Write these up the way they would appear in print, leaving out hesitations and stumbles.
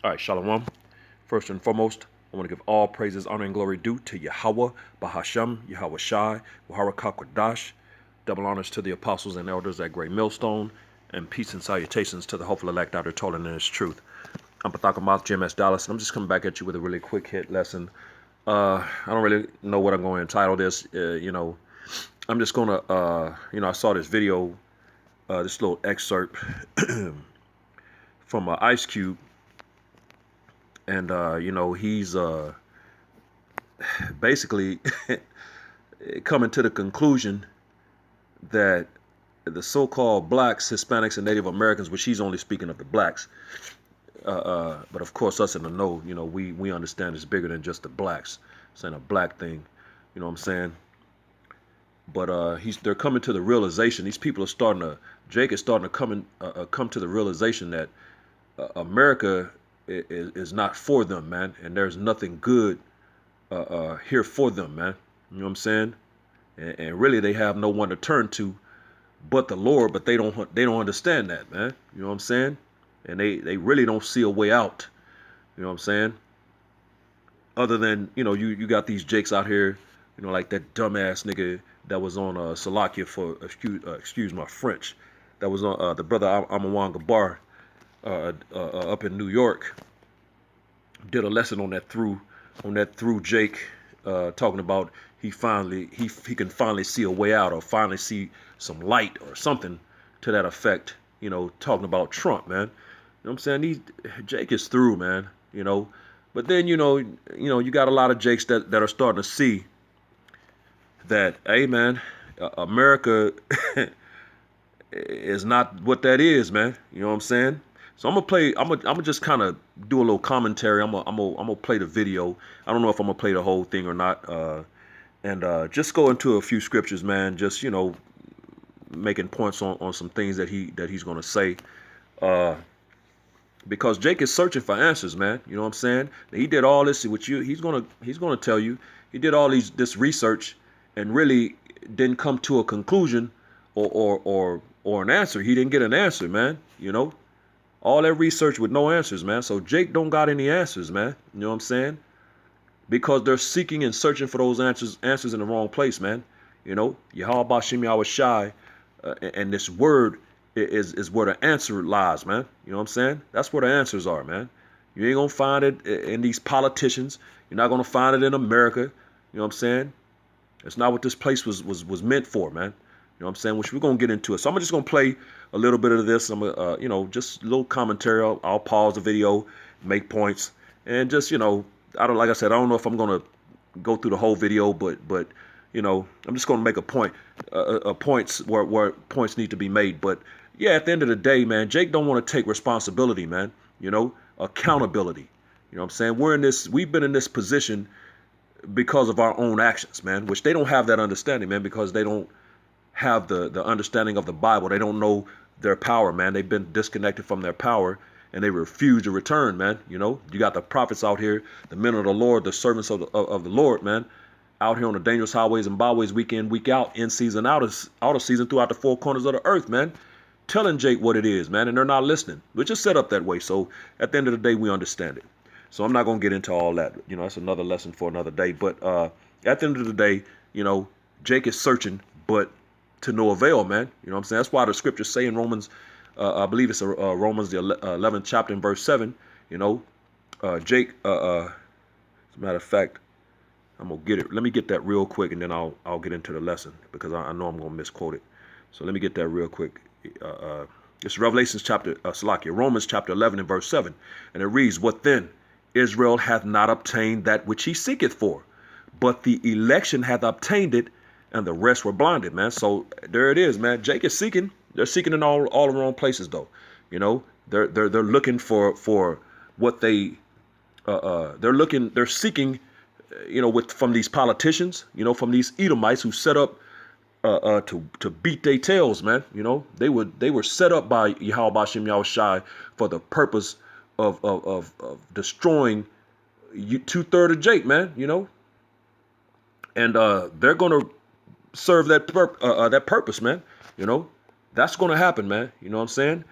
All right, Shalom. First and foremost, I want to give all praises, honor, and glory due to Yahweh, Bahashem, Yahweh Shai, Wahara Kakwadash. Double honors to the apostles and elders at Great Millstone, and peace and salutations to the hopeful elect out there toiling in His truth. I'm Pathakamoth, GMS Dallas, and I'm just coming back at you with a really quick hit lesson. I don't really know what I'm going to entitle this. I'm just going to, I saw this video, this little excerpt from Ice Cube, and he's basically coming to the conclusion that the so-called blacks, Hispanics, and Native Americans, which he's only speaking of the blacks, but of course us in the know, we understand it's bigger than just the blacks. It's ain't a black thing, you know what I'm saying? But they're coming to the realization. These people are Jake is starting to come to the realization that America is not for them, man, and there's nothing good here for them, man. You know what I'm saying? And really, they have no one to turn to but the Lord. But they don't understand that, man. You know what I'm saying? And they really don't see a way out. You know what I'm saying? Other than you got these jakes out here, like that dumbass nigga that was on Salakia for excuse my French, that was on the brother Amawan Gabar up in New York, did a lesson on that through Jake, talking about he can finally see a way out, or finally see some light or something to that effect. Talking about Trump, man. You know what I'm saying? Jake is through, man. But then you got a lot of Jakes that are starting to see that, hey, man, America is not what that is, man. You know what I'm saying? So I'm gonna just kind of do a little commentary. I'm gonna play the video. I don't know if I'm gonna play the whole thing or not. And just go into a few scriptures, man. Just making points on some things that he's gonna say. Because Jake is searching for answers, man. You know what I'm saying? He did all this with you. He's gonna tell you he did all this research and really didn't come to a conclusion or an answer. He didn't get an answer, man. All that research with no answers, man. So Jake don't got any answers, man. You know what I'm saying? Because they're seeking and searching for those answers in the wrong place, man. Yahweh Bashim Yahweh Shai, and this word is where the answer lies, man. You know what I'm saying? That's where the answers are, man. You ain't gonna find it in these politicians. You're not gonna find it in America. You know what I'm saying? It's not what this place was meant for, man. You know what I'm saying? Which we're gonna get into it. So I'm just gonna play a little bit of this. I'm gonna, just a little commentary. I'll pause the video, make points, and just, like I said, I don't know if I'm gonna go through the whole video, but I'm just gonna make a point, points where points need to be made. But yeah, at the end of the day, man, Jake don't want to take responsibility, man. Accountability. You know what I'm saying? We've been in this position because of our own actions, man, which they don't have that understanding, man, because they don't have the understanding of the Bible. They don't know their power, man. They've been disconnected from their power, and they refuse to return, man. You got the prophets out here, the men of the Lord, the servants of the Lord, man, out here on the dangerous highways and byways, week in, week out, in season, out of season, throughout the four corners of the earth, man, telling Jake what it is, man, and they're not listening, which is set up that way. So at the end of the day, we understand it. So I'm not going to get into all that. That's another lesson for another day. But at the end of the day, Jake is searching, but to no avail, man. You know what I'm saying? That's why the scriptures say in Romans, I believe it's Romans the 11th chapter and verse 7. Jake. As a matter of fact, I'm gonna get it. Let me get that real quick, and then I'll get into the lesson, because I know I'm gonna misquote it. So let me get that real quick. It's Revelations chapter Romans chapter 11 and verse 7, and it reads, "What then? Israel hath not obtained that which he seeketh for, but the election hath obtained it, and the rest were blinded," man. So there it is, man. Jake is seeking. They're seeking in all the wrong places, though. They're looking for what they're seeking, from these politicians, from these Edomites who set up to beat their tails, man. They were set up by Yahweh Bashim Yahweh Shai for the purpose of destroying 2/3 of Jake, man. And they're gonna serve that purpose, man. That's gonna happen, man. You know what I'm saying?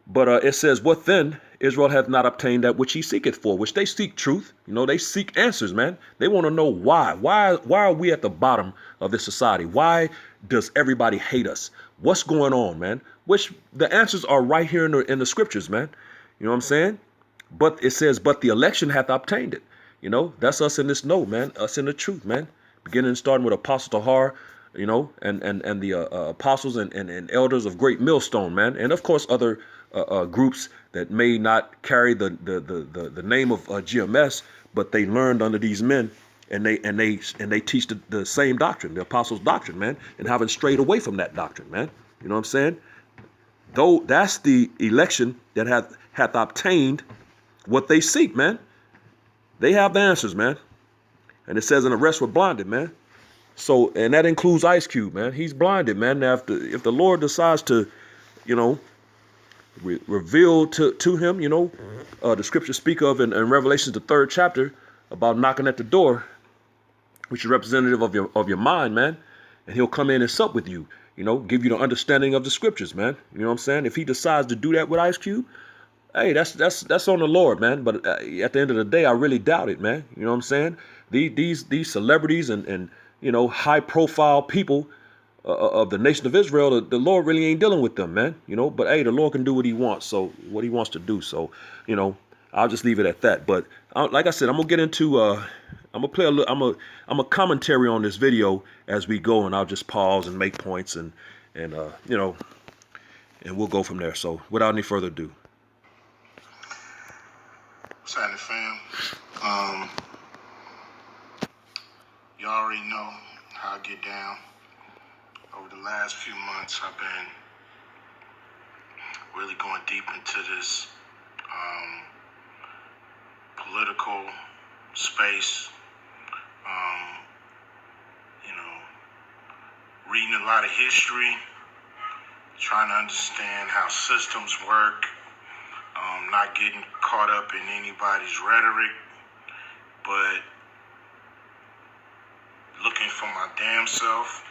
But it says, what then? Israel hath not obtained that which he seeketh for, which they seek truth. You know, they seek answers, man. They want to know why. Why are we at the bottom of this society? Why does everybody hate us? What's going on, man? Which the answers are right here in the scriptures, man. You know what I'm saying? But it says, but the election hath obtained it. You know, that's us in this note, man. Us in the truth, man. Beginning and starting with Apostle Tahar, you know, and the apostles and elders of Great Millstone, man. And of course, other groups that may not carry the name of GMS, but they learned under these men, and they teach the same doctrine, the apostles' doctrine, man, and haven't strayed away from that doctrine, man. You know what I'm saying? Though that's the election that hath obtained what they seek, man. They have the answers, man. And it says, and the rest were blinded, man. So, and that includes Ice Cube, man. He's blinded, man. Now, if the Lord decides to, you know, reveal to him, you know, the scriptures speak of in Revelations, the 3rd chapter, about knocking at the door, which is representative of your mind, man. And he'll come in and sup with you, you know, give you the understanding of the scriptures, man. You know what I'm saying? If he decides to do that with Ice Cube, hey, that's on the Lord, man. But at the end of the day, I really doubt it, man. You know what I'm saying? These celebrities and you know, high profile people of the nation of Israel, the Lord really ain't dealing with them, man. You know, but hey, the Lord can do what he wants. So what he wants to do. So, you know, I'll just leave it at that. But like I said, I'm gonna get into I'm gonna play a little, I'm a commentary on this video as we go, and I'll just pause and make points and you know, and we'll go from there. So without any further ado. What's happening, fam? You already know how I get down. Over the last few months, I've been really going deep into this political space. You know, reading a lot of history, trying to understand how systems work, not getting caught up in anybody's rhetoric, but looking for my damn self,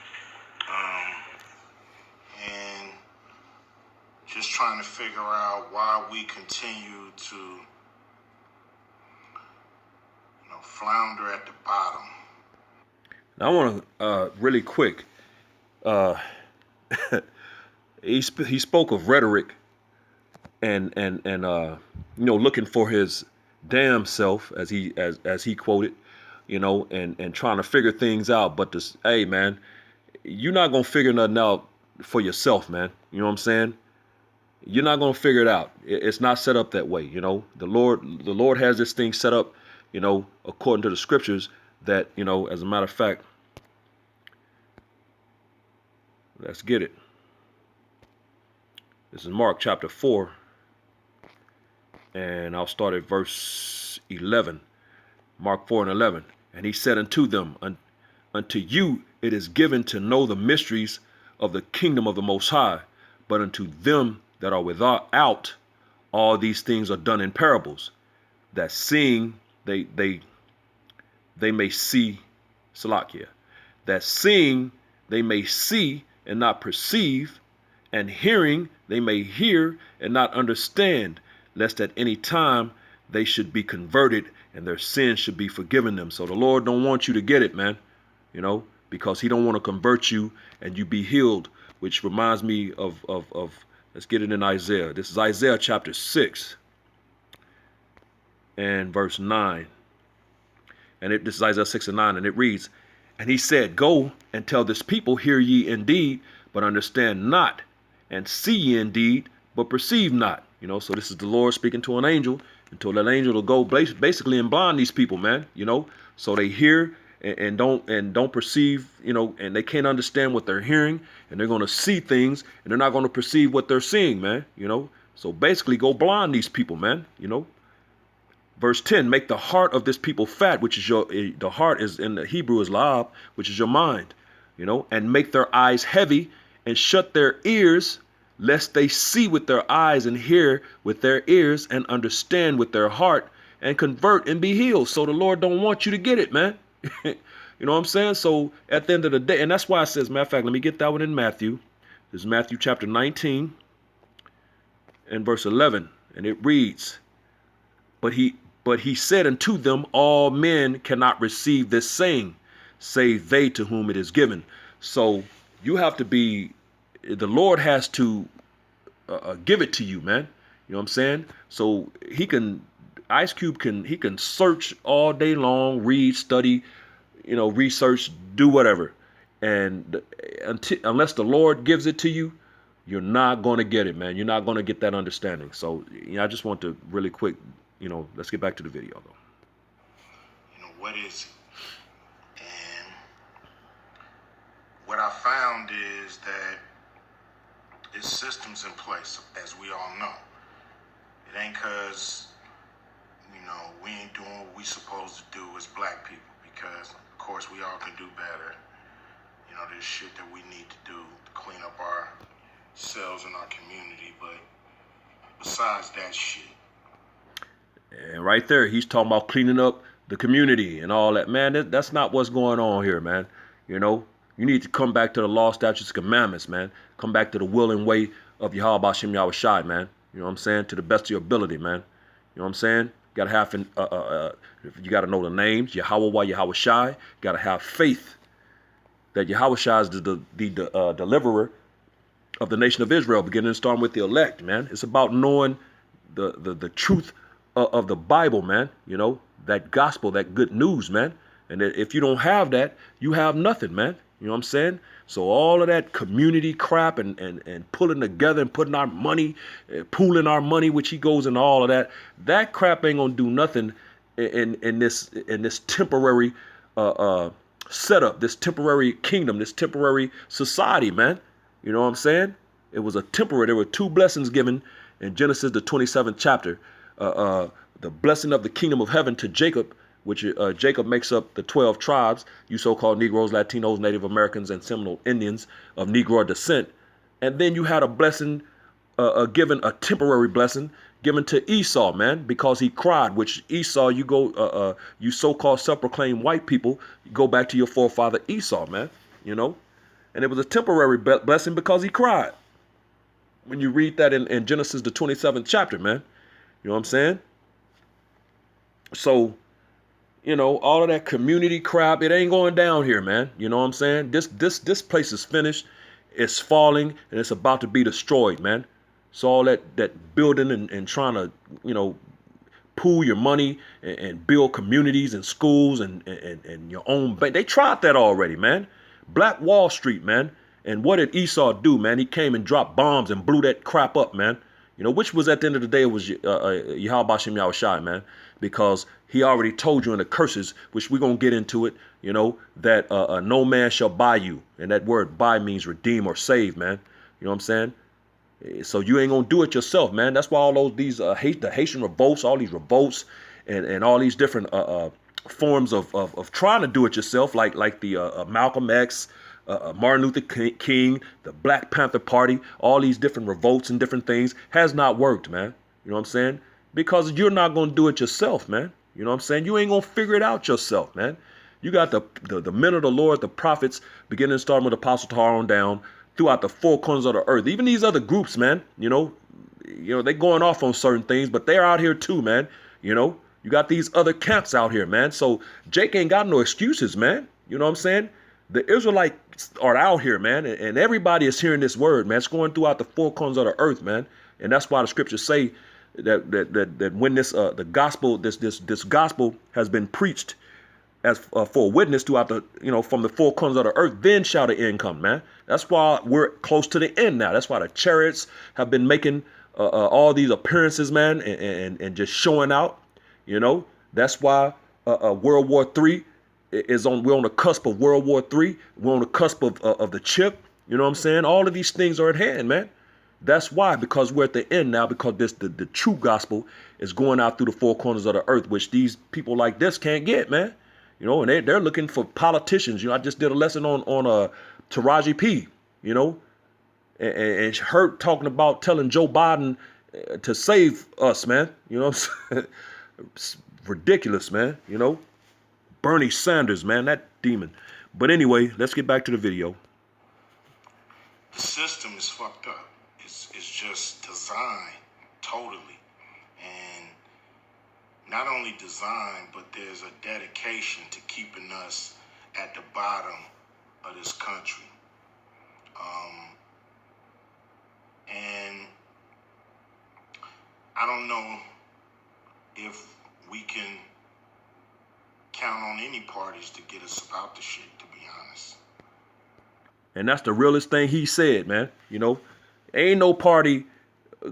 and just trying to figure out why we continue to, you know, flounder at the bottom. Now I want to really quick. He spoke of rhetoric and you know, looking for his damn self, as he quoted, you know, and trying to figure things out. But this, hey man, you're not gonna figure nothing out for yourself, man. You know what I'm saying? You're not gonna figure it out. It's not set up that way. You know, the Lord has this thing set up, you know, according to the scriptures. That, you know, as a matter of fact, let's get it. This is Mark chapter 4, and I'll start at verse 11. Mark 4 and 11. And he said unto them, unto you it is given to know the mysteries of the kingdom of the Most High, but unto them that are without, all these things are done in parables, that seeing they may see, Salakia, that seeing they may see and not perceive, and hearing they may hear and not understand, lest at any time they should be converted and their sins should be forgiven them. So the Lord don't want you to get it, man, you know, because he don't want to convert you and you be healed, which reminds me of let's get it in Isaiah. This is Isaiah chapter 6 and verse 9. And this is Isaiah 6 and 9, and it reads, and he said, go and tell this people, hear ye indeed, but understand not, and see ye indeed, but perceive not. You know, so this is the Lord speaking to an angel, and told that angel to go basically and blind these people, man, you know, so they hear and don't perceive, you know, and they can't understand what they're hearing, and they're going to see things, and they're not going to perceive what they're seeing, man, you know. So basically go blind these people, man, you know. Verse 10, make the heart of this people fat, which is the heart is in the Hebrew is la'ab, which is your mind, you know, and make their eyes heavy and shut their ears, lest they see with their eyes and hear with their ears and understand with their heart and convert and be healed. So the Lord don't want you to get it, man. You know what I'm saying? So at the end of the day, and that's why it says, matter of fact, let me get that one in Matthew. This is Matthew chapter 19. in verse 11, and it reads, But he said unto them, All men cannot receive this saying, save they to whom it is given. So you have to be, the Lord has to give it to you, man. You know what I'm saying? So he can, Ice Cube he can search all day long, read, study, research, do whatever. And unless the Lord gives it to you, you're not going to get it, man. You're not going to get that understanding. So, I just want to really quick, let's get back to the video, though. What is it? And what I found is that it's systems in place, as we all know. It ain't because, we ain't doing what we supposed to do as black people, because, of course, we all can do better. There's shit that we need to do to clean up ourselves and our community, but besides that shit. And right there, he's talking about cleaning up the community and all that. Man, that's not what's going on here, man. You need to come back to the law, statutes, commandments, man. Come back to the will and way of Yahweh Bashem Yahushai, man. You know what I'm saying? To the best of your ability, man. You know what I'm saying? You got to have, you got to know the names, Yahweh, Yahweh Shai. You got to have faith that Yahweh Shai is the deliverer of the nation of Israel, beginning and starting with the elect, man. It's about knowing the truth of the Bible, man. That gospel, that good news, man. And that if you don't have that, you have nothing, man. You know what I'm saying? So all of that community crap and pulling together and putting our money, pooling our money, which he goes into all of that crap ain't gonna do nothing in this temporary setup, this temporary kingdom, this temporary society, man. You know what I'm saying? It was a temporary. There were two blessings given in Genesis, the 27th chapter. The blessing of the kingdom of heaven to Jacob, which Jacob makes up the 12 tribes, you so-called Negroes, Latinos, Native Americans, and Seminole Indians of Negro descent. And then you had a blessing given, a temporary blessing given to Esau, man, because he cried, which Esau, you so-called self-proclaimed white people, you go back to your forefather Esau, man, and it was a temporary blessing because he cried. When you read that in Genesis, the 27th chapter, man, you know what I'm saying? So, all of that community crap, it ain't going down here, man. You know what I'm saying? This place is finished. It's falling and it's about to be destroyed, man. So all that building and trying to, pool your money and build communities and schools and your own bank. They tried that already, man. Black Wall Street, man. And what did Esau do, man? He came and dropped bombs and blew that crap up, man. Which was at the end of the day, it was Yahweh Bashem Yahushai, man. Because he already told you in the curses, which we're going to get into it, that no man shall buy you. And that word buy means redeem or save, man. You know what I'm saying? So you ain't going to do it yourself, man. That's why all these the Haitian revolts, all these revolts and all these different forms of trying to do it yourself, like the Malcolm X, Martin Luther King, the Black Panther Party, all these different revolts and different things has not worked, man. You know what I'm saying? Because you're not going to do it yourself, man. You know what I'm saying? You ain't going to figure it out yourself, man. You got the men of the Lord, the prophets, beginning starting with Apostle Tar on down, throughout the four corners of the earth. Even these other groups, man, they going off on certain things, but they're out here too, man. You got these other camps out here, man. So Jake ain't got no excuses, man. You know what I'm saying? The Israelites are out here, man, and everybody is hearing this word, man. It's going throughout the four corners of the earth, man. And that's why the scriptures say that when this the gospel, this gospel has been preached as for a witness throughout the, from the four corners of the earth, then shall the end come, man. That's why we're close to the end now. That's why the chariots have been making all these appearances, man, and just showing out. That's why World War III we're on the cusp of World War III. We're on the cusp of the chip. You know what I'm saying? All of these things are at hand, man. That's why, because we're at the end now, because the true gospel is going out through the four corners of the earth, which these people like this can't get, man. And they're looking for politicians. I just did a lesson on Taraji P, and her talking about telling Joe Biden to save us, man. It's ridiculous, man. Bernie Sanders, man, that demon. But anyway, let's get back to the video. The system is fucked up. It's just designed totally. And not only design, but there's a dedication to keeping us at the bottom of this country. And I don't know if we can count on any parties to get us out the shit, to be honest. And that's the realest thing he said, man. You know, ain't no party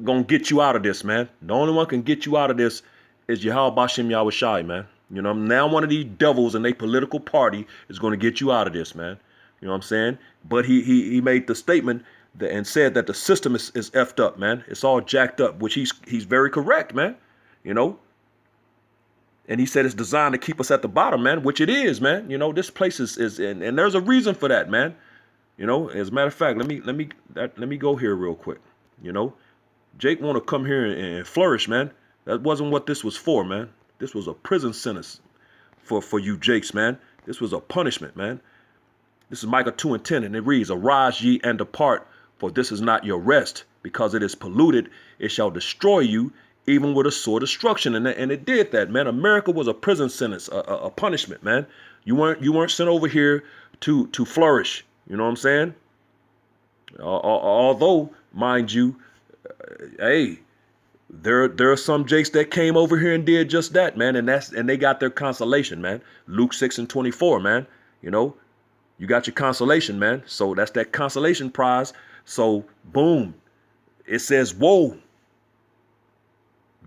gonna get you out of this, man. The only one can get you out of this is Yahweh Bashem Yahushai, man. You know, now one of these devils in a political party is gonna get you out of this, man. You know what I'm saying? But he made the statement and said that the system is effed up, man. It's all jacked up, which he's very correct, man. You know. And he said it's designed to keep us at the bottom, man, which it is, man. You know, this place is and there's a reason for that, man. You know, as a matter of fact, let me go here real quick. You know, Jake want to come here and flourish, man. That wasn't what this was for, man. This was a prison sentence for you Jakes, man. This was a punishment, man. This is Micah 2:10, and it reads, "Arise ye and depart, for this is not your rest, because it is polluted. It shall destroy you, even with a sore destruction." And it did that, man. America was a prison sentence, a punishment, man. You weren't sent over here to flourish. You know what I'm saying? Although, mind you, hey, there are some Jakes that came over here and did just that, man, and they got their consolation, man. Luke 6:24, man. You know, you got your consolation, man. So that's that consolation prize. So boom, it says, "Woe,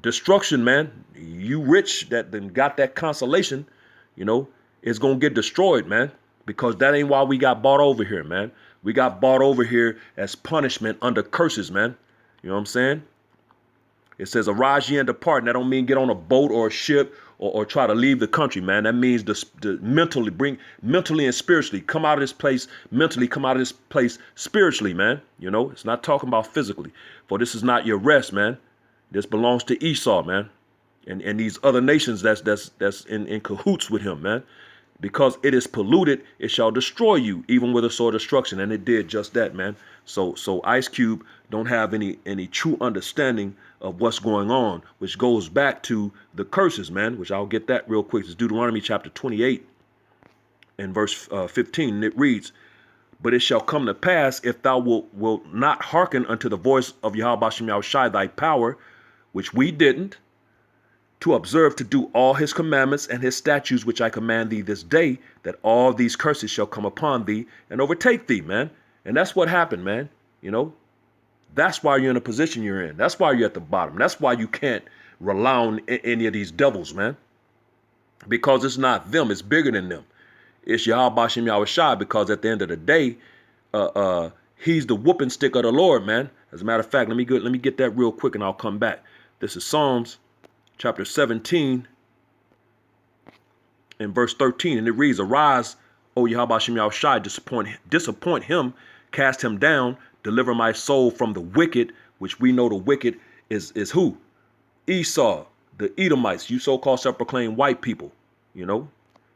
destruction, man. You rich that then got that consolation, you know, is gonna get destroyed, man." Because that ain't why we got bought over here, man. We got bought over here as punishment under curses, man. You know what I'm saying? It says, "Arise ye and depart." And that don't mean get on a boat or a ship or try to leave the country, man. That means mentally and spiritually come out of this place, mentally come out of this place spiritually, man. You know, it's not talking about physically. For this is not your rest, man. This belongs to Esau, man. And these other nations that's in cahoots with him, man. Because it is polluted, it shall destroy you, even with a sore destruction. And it did just that, man. So Ice Cube don't have any true understanding of what's going on, which goes back to the curses, man, which I'll get that real quick. It's Deuteronomy chapter 28 and verse 15. And it reads, "But it shall come to pass, if thou wilt not hearken unto the voice of Yahweh Bashem Yahushai thy power, which we didn't, to observe to do all his commandments and his statutes which I command thee this day, that all these curses shall come upon thee and overtake thee," man. And that's what happened, man. You know, that's why you're in the position you're in. That's why you're at the bottom. That's why you can't rely on any of these devils, man. Because it's not them. It's bigger than them. It's Yahweh Bashem Yahushai, because at the end of the day, he's the whooping stick of the Lord, man. As a matter of fact, let me get that real quick and I'll come back. This is Psalms chapter 17 and verse 13, and it reads, "Arise, O Yahweh Bashem Yahushai, disappoint him, cast him down, deliver my soul from the wicked," which we know the wicked is who? Esau, the Edomites, you so-called self-proclaimed white people. You know,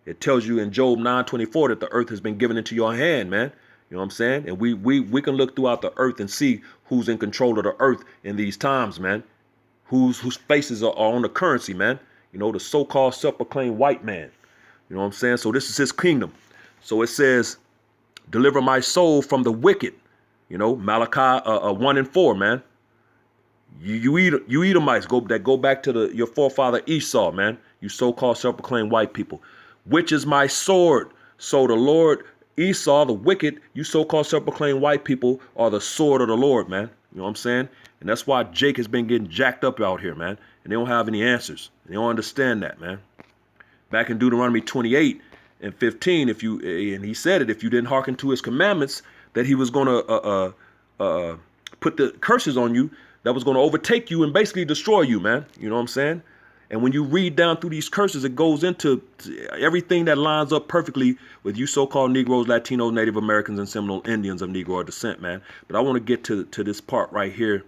it tells you in Job 9:24 that the earth has been given into your hand, man. You know what I'm saying? And we can look throughout the earth and see who's in control of the earth in these times, man. Whose faces are on the currency, man. You know, the so-called self-proclaimed white man. You know what I'm saying? So this is his kingdom. So it says, "Deliver my soul from the wicked." You know, Malachi 1:4, man. You Edomites go back to your forefather Esau, man. You so-called self-proclaimed white people. "Which is my sword?" So the Lord, Esau, the wicked, you so-called self-proclaimed white people are the sword of the Lord, man. You know what I'm saying? And that's why Jake has been getting jacked up out here, man. And they don't have any answers. They don't understand that, man. Back in Deuteronomy 28 and 15, and he said it, if you didn't hearken to his commandments, that he was going to put the curses on you, that was going to overtake you and basically destroy you, man. You know what I'm saying? And when you read down through these curses, it goes into everything that lines up perfectly with you so-called Negroes, Latinos, Native Americans, and Seminole Indians of Negro descent, man. But I want to get to this part right here.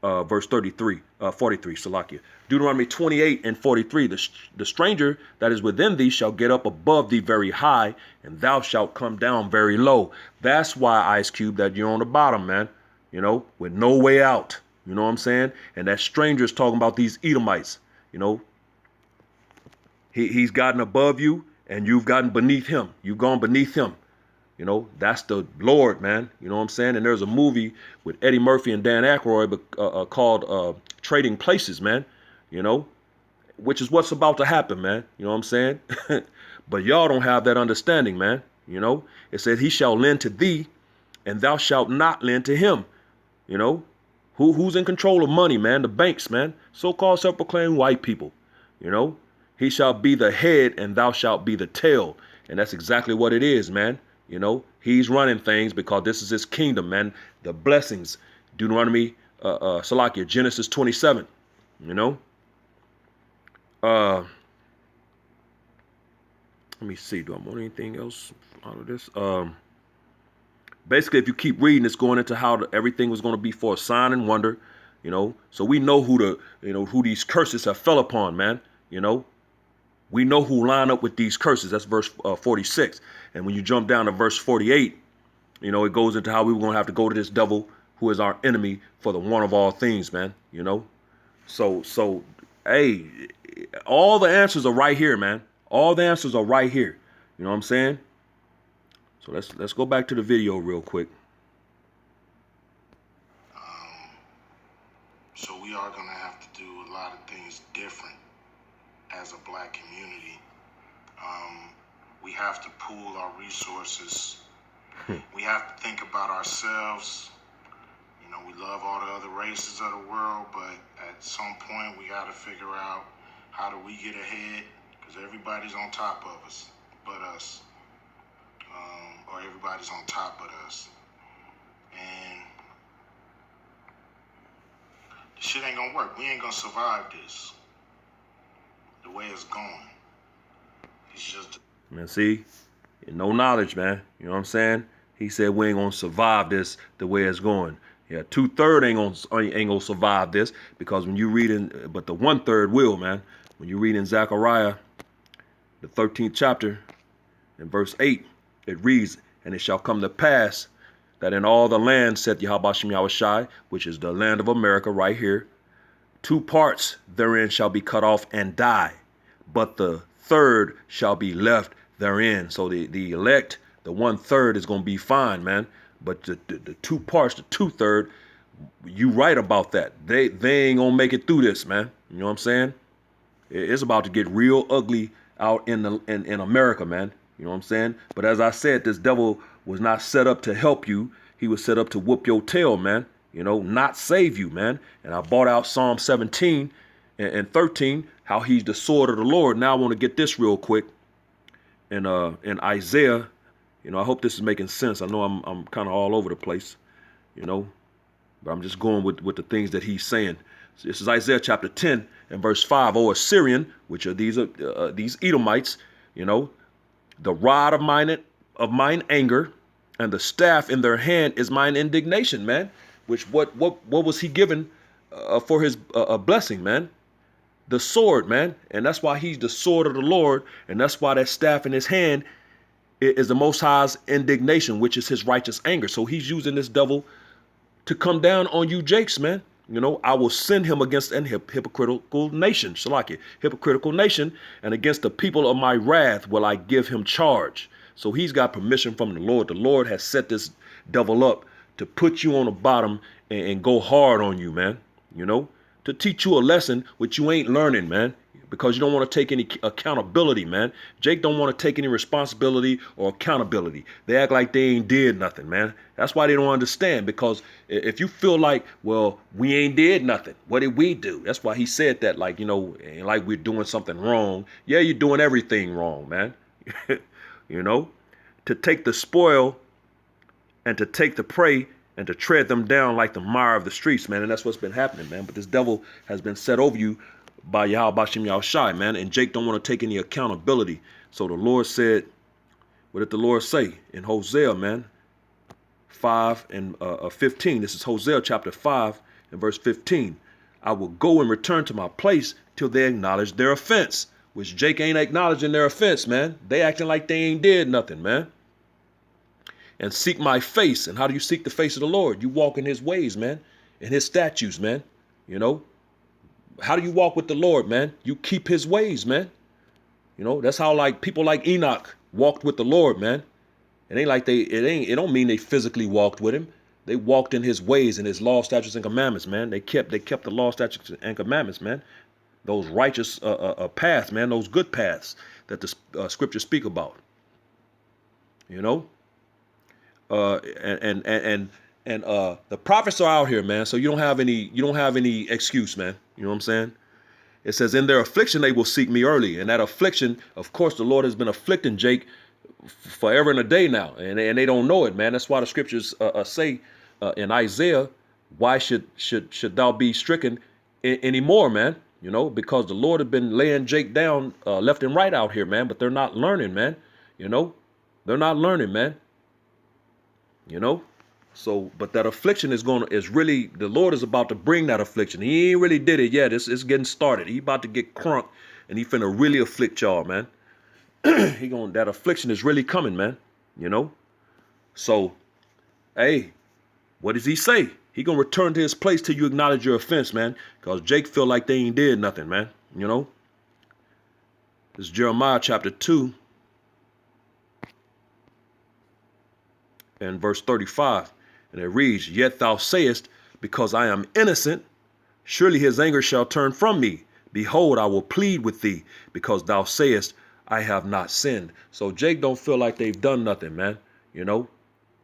Verse 43, 43, Salakia. Deuteronomy 28 and 43, the stranger that is within thee shall get up above thee very high, and thou shalt come down very low. That's why, Ice Cube, that you're on the bottom, man, you know, with no way out. You know what I'm saying? And that stranger is talking about these Edomites. You know, he's gotten above you and you've gotten beneath him. You've gone beneath him. You know, that's the Lord, man. You know what I'm saying? And there's a movie with Eddie Murphy and Dan Aykroyd called Trading Places, man. You know, which is what's about to happen, man. You know what I'm saying? But y'all don't have that understanding, man. You know, it says he shall lend to thee and thou shalt not lend to him. You know, who's in control of money, man? The banks, man. So-called self-proclaimed white people. You know, he shall be the head and thou shalt be the tail. And that's exactly what it is, man. You know, he's running things because this is his kingdom, man. The blessings, Deuteronomy, Salakia, Genesis 27, you know. Let me see, do I want anything else out of this? Basically, if you keep reading, it's going into how everything was going to be for a sign and wonder, you know. So we know who these curses have fell upon, man, you know. We know who line up with these curses. That's verse 46. And when you jump down to verse 48, you know, it goes into how we were going to have to go to this devil who is our enemy for the one of all things, man, you know. So, hey, all the answers are right here, man. All the answers are right here. You know what I'm saying? So let's go back to the video real quick. So we are going to have to do a lot of things different as a black community. We have to pool our resources. We have to think about ourselves. You know, we love all the other races of the world, but at some point we got to figure out how do we get ahead, because everybody's on top of us but us, or everybody's on top but us. And this shit ain't gonna work. We ain't gonna survive this the way it's going. It's just, man, see, no knowledge, man. You know what I'm saying? He said we ain't gonna survive this the way it's going. Yeah, 2/3 ain't gonna survive this, because when you read in, but the 1/3 will, man. When you read in Zechariah, the 13th chapter, in verse 8, it reads, "And it shall come to pass that in all the land, saith Yahweh Shem Yahushai, which is the land of America right here, 2 parts therein shall be cut off and die, but the third shall be left therein." So the elect, the 1/3 is going to be fine, man. But the 2 parts, the 2/3, you right about that. They ain't going to make it through this, man. You know what I'm saying? It's about to get real ugly out in America, man. You know what I'm saying? But as I said, this devil was not set up to help you. He was set up to whoop your tail, man. You know, not save you, man. And I brought out Psalm 17 and 13, how he's the sword of the Lord. Now I want to get this real quick. In Isaiah, you know, I hope this is making sense. I know I'm kind of all over the place, you know, but I'm just going with the things that he's saying. So this is Isaiah chapter 10 and verse 5. "O Assyrian," which are these Edomites, you know, "the rod of mine anger, and the staff in their hand is mine indignation," man. Which what was he given for his blessing, man? The sword, man. And that's why he's the sword of the Lord, and that's why that staff in his hand is the Most High's indignation, which is his righteous anger. So he's using this devil to come down on you jakes, man. You know, "I will send him against an hypocritical nation," Shalakia, hypocritical nation, "and against the people of my wrath will I give him charge." So he's got permission from the Lord. The Lord has set this devil up to put you on the bottom and go hard on you, man. You know, to teach you a lesson which you ain't learning, man, because you don't want to take any accountability, man. Jake don't want to take any responsibility or accountability. They act like they ain't did nothing, man. That's why they don't understand, because if you feel like, well, we ain't did nothing, what did we do? That's why he said that, like, you know, ain't like we're doing something wrong. Yeah, you're doing everything wrong, man. You know, to take the spoil and to take the prey and to tread them down like the mire of the streets, man. And that's what's been happening, man. But this devil has been set over you by Yahweh Shem Yahushai, man. And Jake don't want to take any accountability. So the Lord said, what did the Lord say in Hosea, man? 5 and 15. This is Hosea chapter 5 and verse 15. "I will go and return to my place till they acknowledge their offense," which Jake ain't acknowledging their offense, man. They acting like they ain't did nothing, man. "And seek my face." And how do you seek the face of the Lord? You walk in his ways, man. and his statutes, man. You know, how do you walk with the Lord, man? You keep his ways, man. You know, that's how like people like Enoch walked with the Lord, man. It don't mean they physically walked with him. They walked in his ways and his law, statutes, and commandments, man. They kept the law, statutes, and commandments, man. Those righteous paths, man. Those good paths that the scriptures speak about. You know, and the prophets are out here, man. So you don't have any excuse, man. You know what I'm saying? It says, in their affliction they will seek me early, and that affliction, of course, the Lord has been afflicting Jake forever and a day now, and they don't know it, man. That's why the scriptures say in Isaiah, why should thou be stricken anymore, man? You know, because the Lord has been laying Jake down left and right out here, man. But they're not learning, man. You know, they're not learning, man. You know, so but that affliction is really, the Lord is about to bring that affliction. He ain't really did it yet. It's getting started. He about to get crunk, and he finna really afflict y'all, man. That affliction is really coming, man. You know, so hey, what does he say? He gonna return to his place till you acknowledge your offense, man. Cause Jake feel like they ain't did nothing, man. You know, this is Jeremiah chapter 2 and verse 35, and it reads, "Yet thou sayest, because I am innocent, surely his anger shall turn from me. Behold, I will plead with thee, because thou sayest, I have not sinned." So Jake don't feel like they've done nothing, man. You know,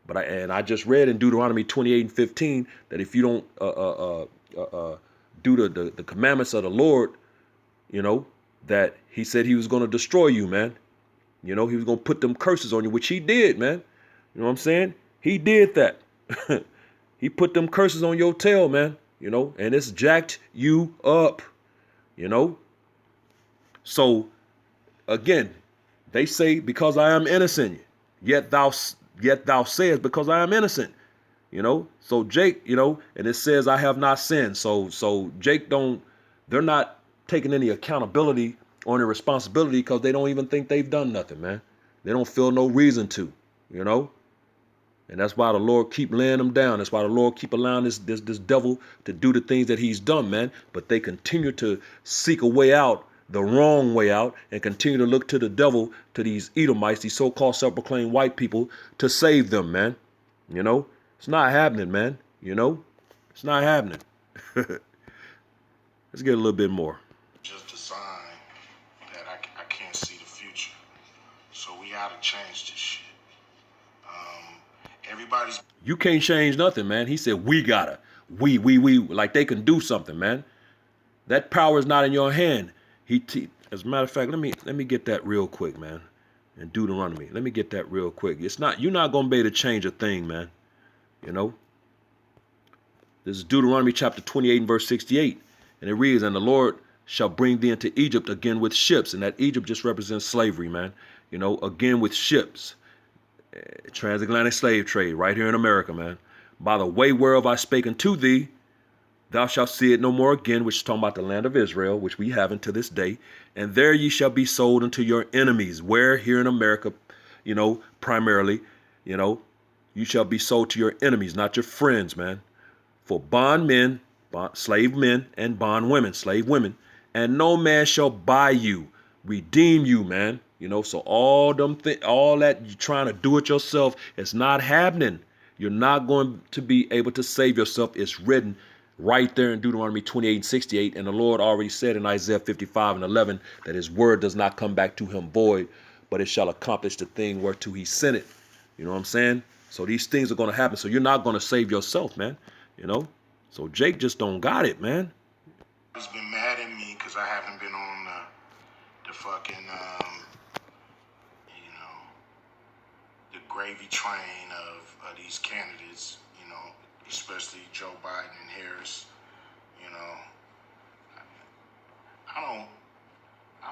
but I just read in Deuteronomy 28 and 15 that if you don't do the commandments of the Lord, you know, that he said he was going to destroy you, man. You know, he was going to put them curses on you, which he did, man. You know what I'm saying? He did that. He put them curses on your tail, man. You know, and it's jacked you up, you know. So again, they say, because I am innocent, yet thou sayest, because I am innocent. You know, so Jake, you know, and it says I have not sinned. So Jake they're not taking any accountability or any responsibility, because they don't even think they've done nothing, man. They don't feel no reason to, you know. And that's why the Lord keep laying them down. That's why the Lord keep allowing this devil to do the things that he's done, man. But they continue to seek a way out, the wrong way out, and continue to look to the devil, to these Edomites, these so-called self-proclaimed white people, to save them, man. You know, it's not happening, man. You know, it's not happening. Let's get a little bit more. Just a sign that I can't see the future. So we gotta change this shit. Everybody's. You can't change nothing, man. He said, we gotta. We, like they can do something, man. That power is not in your hand. As a matter of fact, let me get that real quick, man. And Deuteronomy. Let me get that real quick. You're not gonna be able to change a thing, man. You know. This is Deuteronomy chapter 28 and verse 68. And it reads, "And the Lord shall bring thee into Egypt again with ships." And that Egypt just represents slavery, man. You know, again with ships. Transatlantic slave trade right here in America, man. "By the way whereof I spake unto thee, thou shalt see it no more again," which is talking about the land of Israel, which we have unto this day. "And there ye shall be sold unto your enemies." Where? Here in America, you know, primarily, you know, you shall be sold to your enemies, not your friends, man. "For bondmen, slave men, and bondwomen, slave women, and no man shall buy you, redeem you," man. You know, so all that you're trying to do it yourself, it's not happening. You're not going to be able to save yourself. It's written right there in Deuteronomy 28 and 68. And the Lord already said in Isaiah 55 and 11 that his word does not come back to him void, but it shall accomplish the thing whereto he sent it. You know what I'm saying? So these things are going to happen. So you're not going to save yourself, man. You know? So Jake just don't got it, man. He's been mad at me because I haven't been on the fucking, you know, the gravy train of these candidates, you know, especially Joe Biden and Harris. You know, I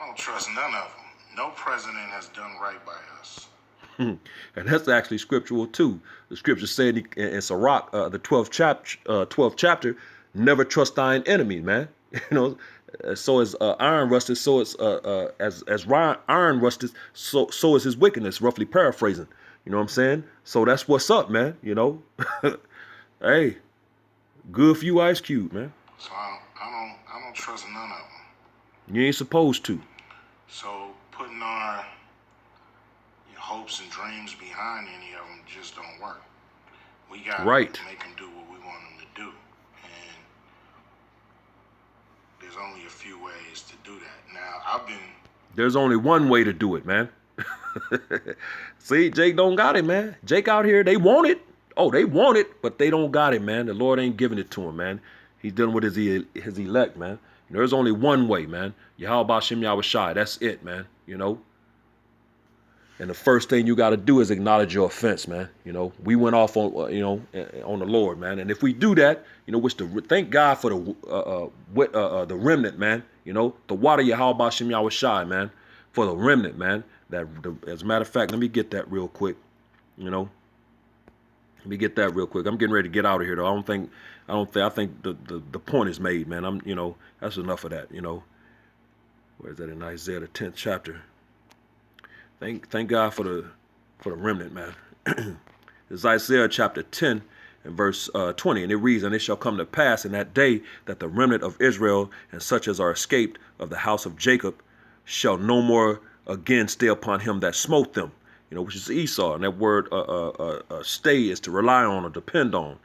don't trust none of them. No president has done right by us. And that's actually scriptural too. The scripture said in Sirach, the 12th chapter, "Never trust thine enemy," man. You know, so as iron rusted, so it's as iron rusted, so is his wickedness. Roughly paraphrasing. You know what I'm saying? So that's what's up, man. You know, hey, Good for you, Ice Cube, man. So I don't trust none of them. You ain't supposed to. So putting our hopes and dreams behind any of them just don't work. We gotta Right. make them do what we want them to do, and there's only a few ways to do that. Now There's only one way to do it, man. See, Jake don't got it, man. Jake out here, they want it. Oh, they want it, but they don't got it, man. The Lord ain't giving it to him, man. He's dealing with his elect, man. There's only one way, man. Yahweh Hashem Yahweh Shai. That's it, man. And the first thing you got to do is acknowledge your offense, man. We went off on, on the Lord, man. And if we do that, thank God for the remnant, man. The water Yahweh Hashem Yahweh Shai, man, for the remnant, man. As a matter of fact, let me get that real quick. Let me get that real quick. I'm getting ready to get out of here, though. I think the point is made, man. That's enough of that. Where is that in Isaiah the 10th chapter? Thank God for the remnant, man. It's Isaiah chapter 10 and verse 20, and it reads, "And it shall come to pass in that day that the remnant of Israel and such as are escaped of the house of Jacob shall no more again stay upon him that smote them," which is Esau. And that word stay is to rely on or depend on,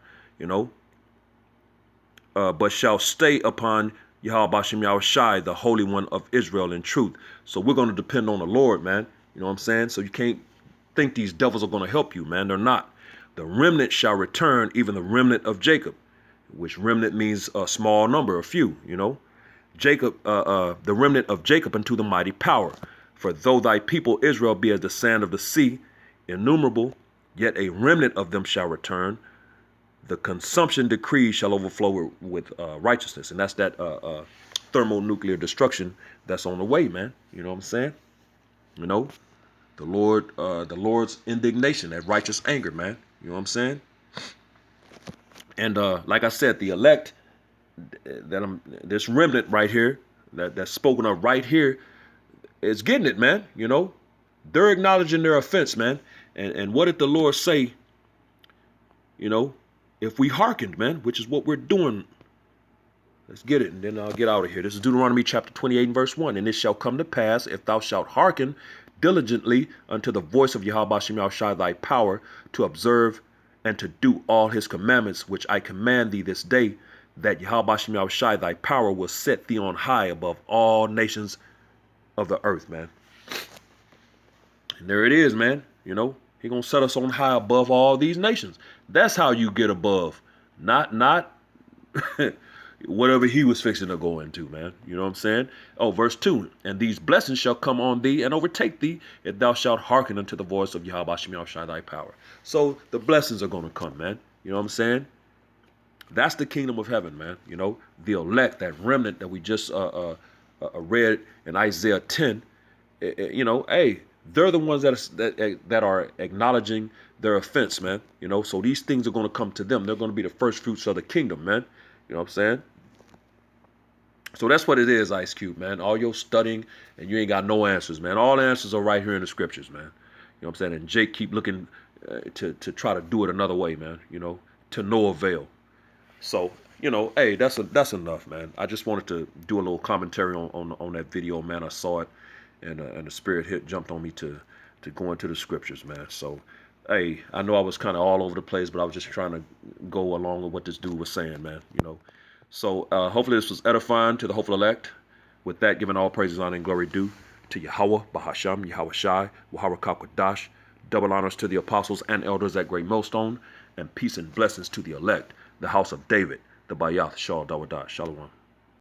but shall stay upon Yahweh Hashem Yahweh Shai, the Holy One of Israel in truth. So we're going to depend on the Lord, man. You know what I'm saying? So you can't think these devils are going to help you, man. They're not. The remnant shall return, even the remnant of Jacob, which remnant means a small number, a few, Jacob, the remnant of Jacob unto the mighty power. For though thy people Israel be as the sand of the sea, innumerable, yet a remnant of them shall return. The consumption decree shall overflow with righteousness. And that's that thermonuclear destruction that's on the way, man. You know what I'm saying? The Lord's indignation, that righteous anger, man. You know what I'm saying? And like I said, the elect, this remnant right here, that's spoken of right here, is getting it, man. They're acknowledging their offense, man. And what did the Lord say? If we hearkened, man, which is what we're doing. Let's get it, and then I'll get out of here. This is Deuteronomy chapter 28 and verse 1. "And it shall come to pass, if thou shalt hearken diligently unto the voice of Yahweh Hashem Yahweh Shai thy power, to observe and to do all his commandments, which I command thee this day, that Yahweh Hashem Yahweh Shai thy power will set thee on high above all nations of the earth," man. And there it is, man. He gonna set us on high above all these nations. That's how you get above. Not whatever he was fixing to go into, man. You know what I'm saying? Oh, verse 2. "And these blessings shall come on thee and overtake thee, if thou shalt hearken unto the voice of Yahweh Hashem Yahweh Shai thy power." So the blessings are going to come, man. You know what I'm saying? That's the kingdom of heaven, man. The elect, that remnant that we just read in Isaiah 10. Hey, they're the ones that are acknowledging their offense, man. So these things are going to come to them. They're going to be the first fruits of the kingdom, man. You know what I'm saying? So that's what it is, Ice Cube, man. All your studying and you ain't got no answers, man. All the answers are right here in the scriptures, man. You know what I'm saying? And Jake keep looking to try to do it another way, man. To no avail. So, hey, that's enough, man. I just wanted to do a little commentary on that video, man. I saw it, and the spirit jumped on me to go into the scriptures, man. So, hey, I know I was kind of all over the place, but I was just trying to go along with what this dude was saying, man. So hopefully this was edifying to the hopeful elect. With that, giving all praises, honor, and glory due to Yahweh, Bahasham, Yahweh Shai, Wahara Kakwadash. Double honors to the apostles and elders at Great Millstone, and peace and blessings to the elect, the house of David, the Bayath, Shal Dawadah, Shalom.